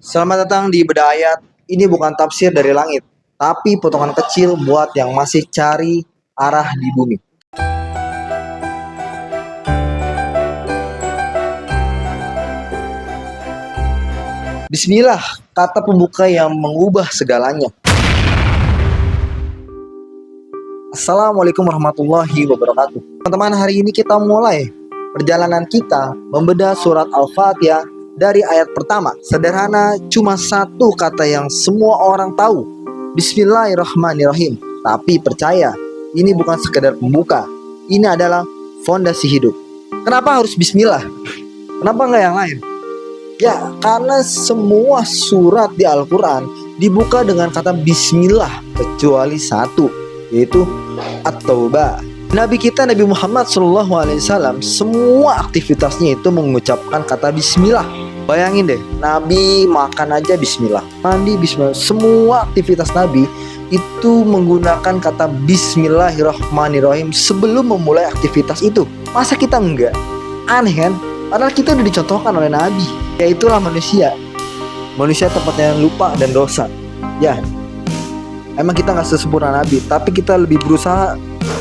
Selamat datang di Bedah Ayat. Ini bukan tafsir dari langit, tapi potongan kecil buat yang masih cari arah di bumi. Bismillah, kata pembuka yang mengubah segalanya. Assalamualaikum warahmatullahi wabarakatuh. Teman-teman, hari ini kita mulai perjalanan kita membedah surat Al-Fatihah dari ayat pertama. Sederhana, cuma satu kata yang semua orang tahu. Bismillahirrahmanirrahim. Tapi percaya, ini bukan sekedar pembuka. Ini adalah fondasi hidup. Kenapa harus bismillah? Kenapa nggak yang lain? Ya, karena semua surat di Al-Quran dibuka dengan kata bismillah kecuali satu, yaitu At-Taubah. Nabi kita Nabi Muhammad SAW semua aktivitasnya itu mengucapkan kata bismillah. Bayangin deh, Nabi makan aja bismillah, mandi bismillah. Semua aktivitas Nabi itu menggunakan kata bismillahirrahmanirrahim sebelum memulai aktivitas itu. Masa kita enggak? Aneh kan? Padahal kita udah dicontohkan oleh Nabi. Ya itulah manusia. Manusia tempatnya lupa dan dosa. Ya, emang kita gak sesempurna Nabi, tapi kita lebih berusaha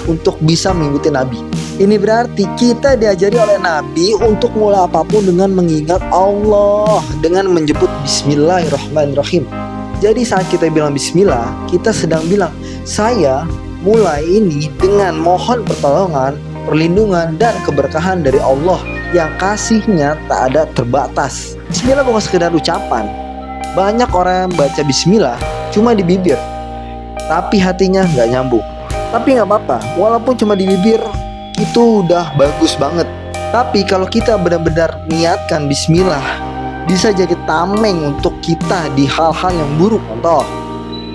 untuk bisa mengikuti Nabi. Ini berarti kita diajari oleh Nabi untuk mulai apapun dengan mengingat Allah, dengan menyebut bismillahirrahmanirrahim. Jadi saat kita bilang bismillah, kita sedang bilang, saya mulai ini dengan mohon pertolongan, perlindungan, dan keberkahan dari Allah yang kasihnya tak ada terbatas. Bismillah bukan sekedar ucapan. Banyak orang yang baca bismillah cuma di bibir, tapi hatinya nggak nyambung. Tapi nggak apa-apa, walaupun cuma di bibir itu udah bagus banget. Tapi kalau kita benar-benar niatkan bismillah, bisa jadi tameng untuk kita di hal-hal yang buruk. Contoh,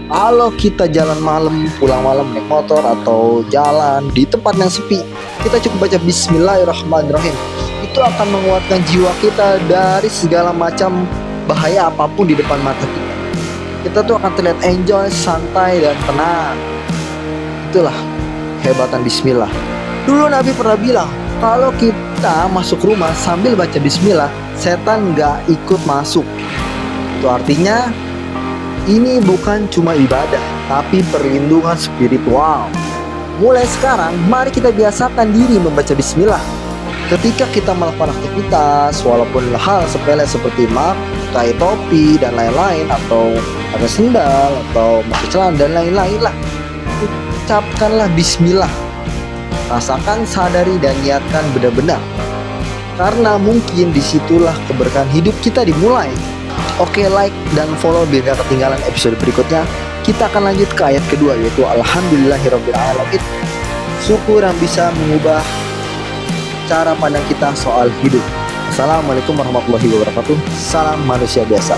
kalau kita jalan malam, pulang malam naik motor atau jalan di tempat yang sepi, kita cukup baca bismillahirrahmanirrahim. Itu akan menguatkan jiwa kita dari segala macam bahaya apapun di depan mata kita. Kita tuh akan terlihat enjoy, santai, dan tenang. Itulah kehebatan bismillah. Dulu Nabi pernah bilang, kalau kita masuk rumah sambil baca bismillah, setan gak ikut masuk. Itu artinya ini bukan cuma ibadah, tapi perlindungan spiritual. Mulai sekarang, mari kita biasakan diri membaca bismillah. Ketika kita melakukan aktivitas, walaupun hal sepele seperti pakai topi dan lain-lain, atau pakai sendal, atau pakai celana dan lain-lain lah, ucapkanlah bismillah. Rasakan, sadari, dan niatkan benar-benar. Karena mungkin disitulah keberkahan hidup kita dimulai. Oke, like dan follow biar gak ketinggalan episode berikutnya. Kita akan lanjut ke ayat kedua, yaitu Alhamdulillahirrabbilalamin. Syukur yang bisa mengubah cara pandang kita soal hidup. Assalamualaikum warahmatullahi wabarakatuh. Salam manusia biasa.